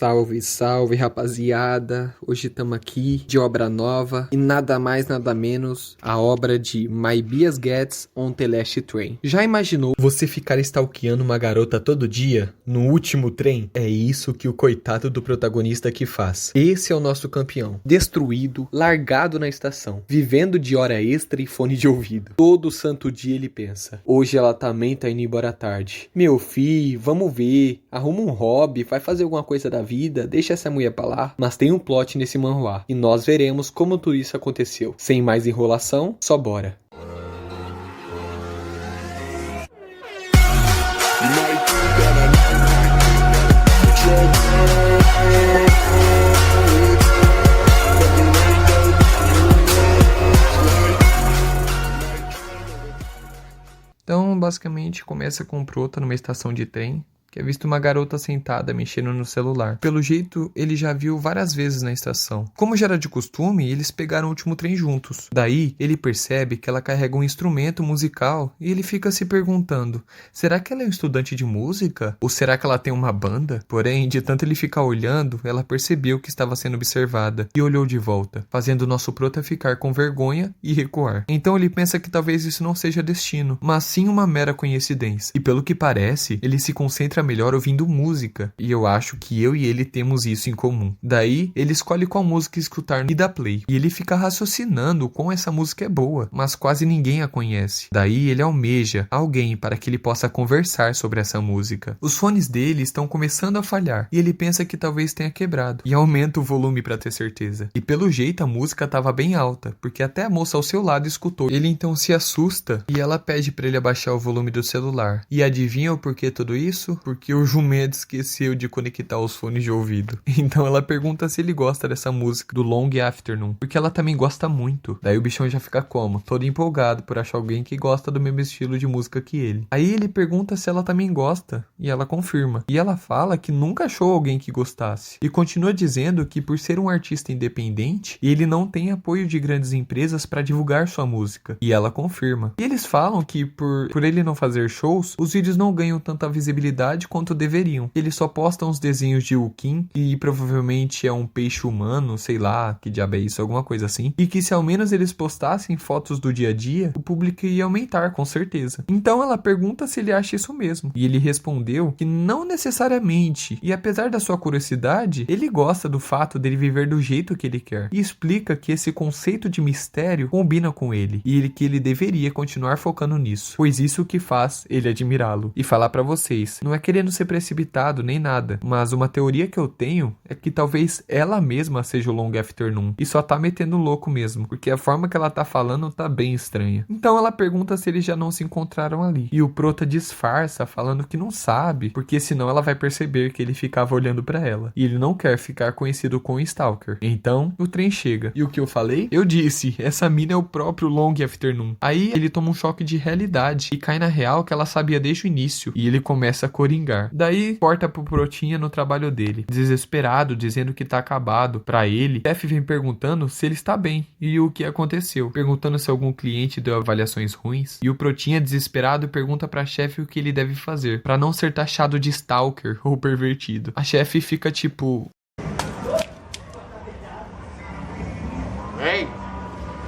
Salve, salve, rapaziada. Hoje estamos aqui de obra nova e nada mais, nada menos a obra de My Bias Gets on the Last Train. Já imaginou você ficar stalkeando uma garota todo dia no último trem? É isso que o coitado do protagonista aqui faz. Esse é o nosso campeão. Destruído, largado na estação, vivendo de hora extra e fone de ouvido. Todo santo dia ele pensa: hoje ela também tá indo embora tarde. Meu filho, vamos ver, arruma um hobby, vai fazer alguma coisa da vida, deixa essa mulher pra lá. Mas tem um plot nesse manhwa e nós veremos como tudo isso aconteceu. Sem mais enrolação, só bora. Então, basicamente, começa com o prota numa estação de trem, que é visto uma garota sentada mexendo no celular. Pelo jeito, ele já viu várias vezes na estação. Como já era de costume, eles pegaram o último trem juntos. Daí, ele percebe que ela carrega um instrumento musical e ele fica se perguntando: será que ela é um estudante de música? Ou será que ela tem uma banda? Porém, de tanto ele ficar olhando, ela percebeu que estava sendo observada e olhou de volta, fazendo o nosso prota ficar com vergonha e recuar. Então ele pensa que talvez isso não seja destino, mas sim uma mera coincidência. E pelo que parece, ele se concentra melhor ouvindo música, e eu acho que eu e ele temos isso em comum. Daí, ele escolhe qual música escutar e dá play, e ele fica raciocinando como essa música é boa, mas quase ninguém a conhece. Daí, ele almeja alguém para que ele possa conversar sobre essa música. Os fones dele estão começando a falhar, e ele pensa que talvez tenha quebrado, e aumenta o volume para ter certeza. E pelo jeito a música estava bem alta, porque até a moça ao seu lado escutou. Ele então se assusta, e ela pede para ele abaixar o volume do celular. E adivinha o porquê tudo isso? Porque o jumento esqueceu de conectar os fones de ouvido. Então ela pergunta se ele gosta dessa música do Long Afternoon, porque ela também gosta muito. Daí o bichão já fica como? Todo empolgado por achar alguém que gosta do mesmo estilo de música que ele. Aí ele pergunta se ela também gosta, e ela confirma. E ela fala que nunca achou alguém que gostasse. E continua dizendo que por ser um artista independente, ele não tem apoio de grandes empresas para divulgar sua música. E ela confirma. E eles falam que por ele não fazer shows, os vídeos não ganham tanta visibilidade quanto deveriam. Ele só posta uns desenhos de Ukin, que provavelmente é um peixe humano, sei lá, que diabo é isso, alguma coisa assim. E que se ao menos eles postassem fotos do dia a dia, o público ia aumentar, com certeza. Então ela pergunta se ele acha isso mesmo. E ele respondeu que não necessariamente. E apesar da sua curiosidade, ele gosta do fato dele viver do jeito que ele quer. E explica que esse conceito de mistério combina com ele. E que ele deveria continuar focando nisso, pois isso que faz ele admirá-lo. E falar pra vocês, não é querendo ser precipitado nem nada, mas uma teoria que eu tenho é que talvez ela mesma seja o Long Afternoon e só tá metendo louco mesmo, porque a forma que ela tá falando tá bem estranha. Então ela pergunta se eles já não se encontraram ali, e o prota disfarça falando que não sabe, porque senão ela vai perceber que ele ficava olhando pra ela, e ele não quer ficar conhecido como Stalker. Então o trem chega, e o que eu falei? Eu disse, essa mina é o próprio Long Afternoon. Aí ele toma um choque de realidade e cai na real que ela sabia desde o início, e ele começa a coringar. Daí, corta pro Protinha no trabalho dele, desesperado, dizendo que tá acabado. Pra ele, o chefe vem perguntando se ele está bem e o que aconteceu, perguntando se algum cliente deu avaliações ruins. E o Protinha, desesperado, pergunta pra chefe o que ele deve fazer pra não ser taxado de stalker ou pervertido. A chefe fica tipo: Véi,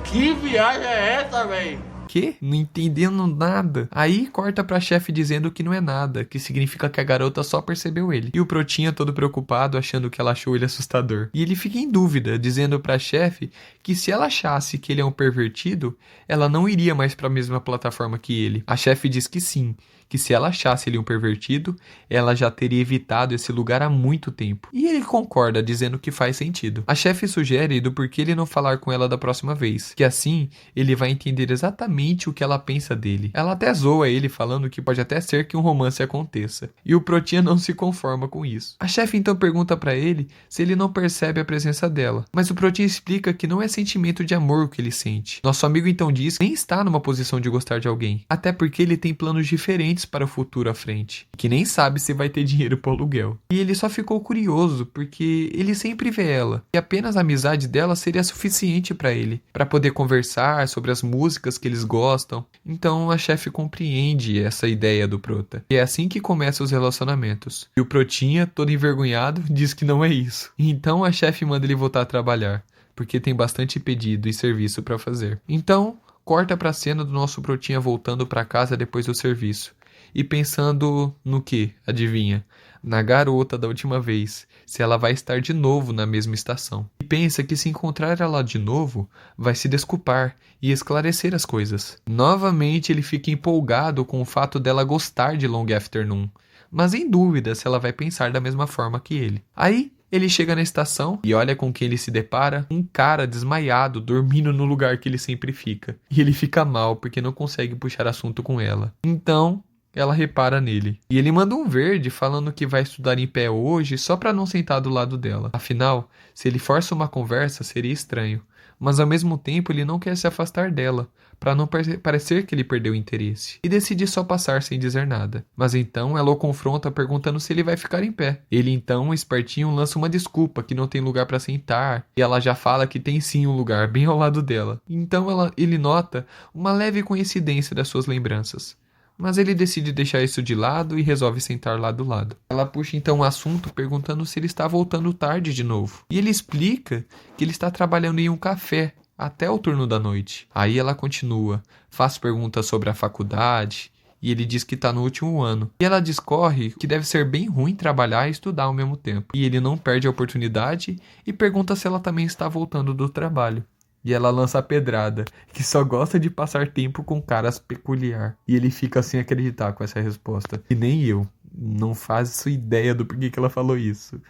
que viagem é essa, véi? quê? Não entendendo nada. Aí corta pra chefe dizendo que não é nada, que significa que a garota só percebeu ele. E o Protinha todo preocupado, achando que ela achou ele assustador. E ele fica em dúvida, dizendo pra chefe que se ela achasse que ele é um pervertido, ela não iria mais pra mesma plataforma que ele. A chefe diz que sim, que se ela achasse ele um pervertido, ela já teria evitado esse lugar há muito tempo. E ele concorda, dizendo que faz sentido. A chefe sugere do porquê ele não falar com ela da próxima vez, que assim ele vai entender exatamente o que ela pensa dele. Ela até zoa ele, falando que pode até ser que um romance aconteça. E o Protinha não se conforma com isso. A chefe então pergunta pra ele se ele não percebe a presença dela, mas o Protinha explica que não é sentimento de amor o que ele sente. Nosso amigo então diz que nem está numa posição de gostar de alguém, até porque ele tem planos diferentes prementes para o futuro à frente, que nem sabe se vai ter dinheiro para o aluguel. E ele só ficou curioso porque ele sempre vê ela, e apenas a amizade dela seria suficiente para ele, para poder conversar sobre as músicas que eles gostam. Então a chefe compreende essa ideia do Prota. E é assim que começam os relacionamentos. E o Protinha, todo envergonhado, diz que não é isso. Então a chefe manda ele voltar a trabalhar, porque tem bastante pedido e serviço para fazer. Então, corta pra cena do nosso Protinha voltando pra casa depois do serviço. E pensando no quê? Adivinha? Na garota da última vez, se ela vai estar de novo na mesma estação. E pensa que se encontrar ela de novo, vai se desculpar e esclarecer as coisas. Novamente ele fica empolgado com o fato dela gostar de Long Afternoon, mas em dúvida se ela vai pensar da mesma forma que ele. Aí, ele chega na estação e olha com quem ele se depara, um cara desmaiado, dormindo no lugar que ele sempre fica. E ele fica mal porque não consegue puxar assunto com ela. Então, ela repara nele. E ele manda um verde falando que vai estudar em pé hoje só para não sentar do lado dela. Afinal, se ele força uma conversa, seria estranho. Mas ao mesmo tempo ele não quer se afastar dela, para não parecer que ele perdeu o interesse, e decide só passar sem dizer nada. Mas então ela o confronta perguntando se ele vai ficar em pé. Ele então, espertinho, lança uma desculpa que não tem lugar para sentar, e ela já fala que tem sim um lugar bem ao lado dela. Então ele nota uma leve coincidência das suas lembranças. Mas ele decide deixar isso de lado e resolve sentar lá do lado. Ela puxa então o assunto perguntando se ele está voltando tarde de novo. E ele explica que ele está trabalhando em um café até o turno da noite. Aí ela continua, faz perguntas sobre a faculdade e ele diz que está no último ano. E ela discorre que deve ser bem ruim trabalhar e estudar ao mesmo tempo. E ele não perde a oportunidade e pergunta se ela também está voltando do trabalho. E ela lança a pedrada, que só gosta de passar tempo com caras peculiar. E ele fica sem acreditar com essa resposta. E nem eu. Não faço ideia do porquê que ela falou isso.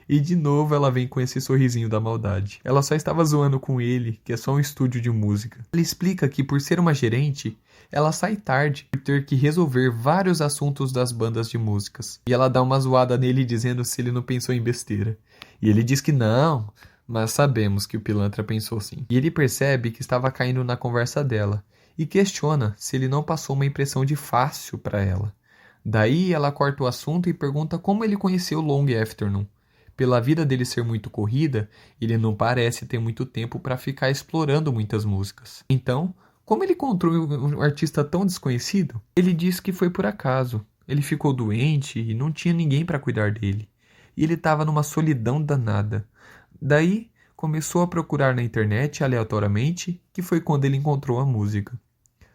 E de novo ela vem com esse sorrisinho da maldade. Ela só estava zoando com ele, que é só um estúdio de música. Ela explica que por ser uma gerente, ela sai tarde por ter que resolver vários assuntos das bandas de músicas. E ela dá uma zoada nele dizendo se ele não pensou em besteira. E ele diz que não, mas sabemos que o pilantra pensou sim. E ele percebe que estava caindo na conversa dela e questiona se ele não passou uma impressão de fácil para ela. Daí ela corta o assunto e pergunta como ele conheceu Long Afternoon. Pela vida dele ser muito corrida, ele não parece ter muito tempo para ficar explorando muitas músicas. Então, como ele encontrou um artista tão desconhecido? Ele diz que foi por acaso. Ele ficou doente e não tinha ninguém para cuidar dele. E ele estava numa solidão danada. Daí, começou a procurar na internet aleatoriamente, que foi quando ele encontrou a música.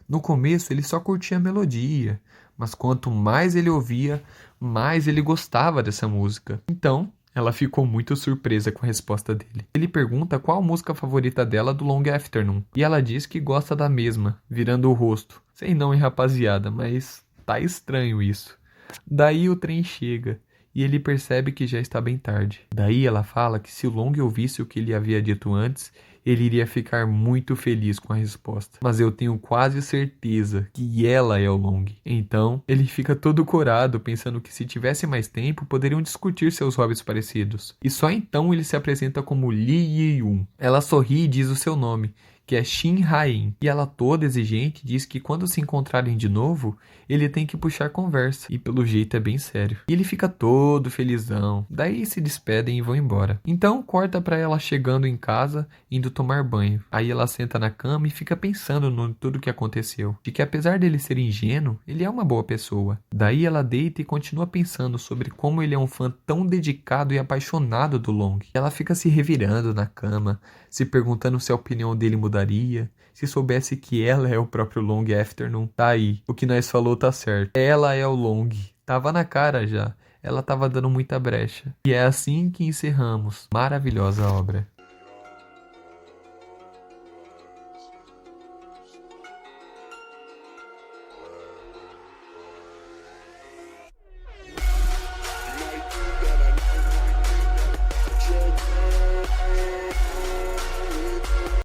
No começo, ele só curtia a melodia, mas quanto mais ele ouvia, mais ele gostava dessa música. Então, ela ficou muito surpresa com a resposta dele. Ele pergunta qual a música favorita dela do Long Afternoon, e ela diz que gosta da mesma, virando o rosto. Sei não, hein, rapaziada, mas tá estranho isso. Daí o trem chega. E ele percebe que já está bem tarde. Daí ela fala que se o Long ouvisse o que ele havia dito antes, ele iria ficar muito feliz com a resposta. Mas eu tenho quase certeza que ela é o Long. Então, ele fica todo corado, pensando que se tivesse mais tempo, poderiam discutir seus hobbies parecidos. E só então ele se apresenta como Lee Yi-yoon. Ela sorri e diz o seu nome, que é Shin Ha-in. E ela, toda exigente, diz que quando se encontrarem de novo, ele tem que puxar conversa. E pelo jeito é bem sério. E ele fica todo felizão. Daí se despedem e vão embora. Então corta pra ela chegando em casa, indo tomar banho. Aí ela senta na cama e fica pensando no tudo que aconteceu. De que apesar dele ser ingênuo, ele é uma boa pessoa. Daí ela deita e continua pensando sobre como ele é um fã tão dedicado e apaixonado do Long. Ela fica se revirando na cama, se perguntando se a opinião dele mudaria, se soubesse que ela é o próprio Long Afternoon. Tá aí, o que nós falou tá certo. Ela é o Long. Tava na cara já. Ela tava dando muita brecha. E é assim que encerramos. Maravilhosa obra.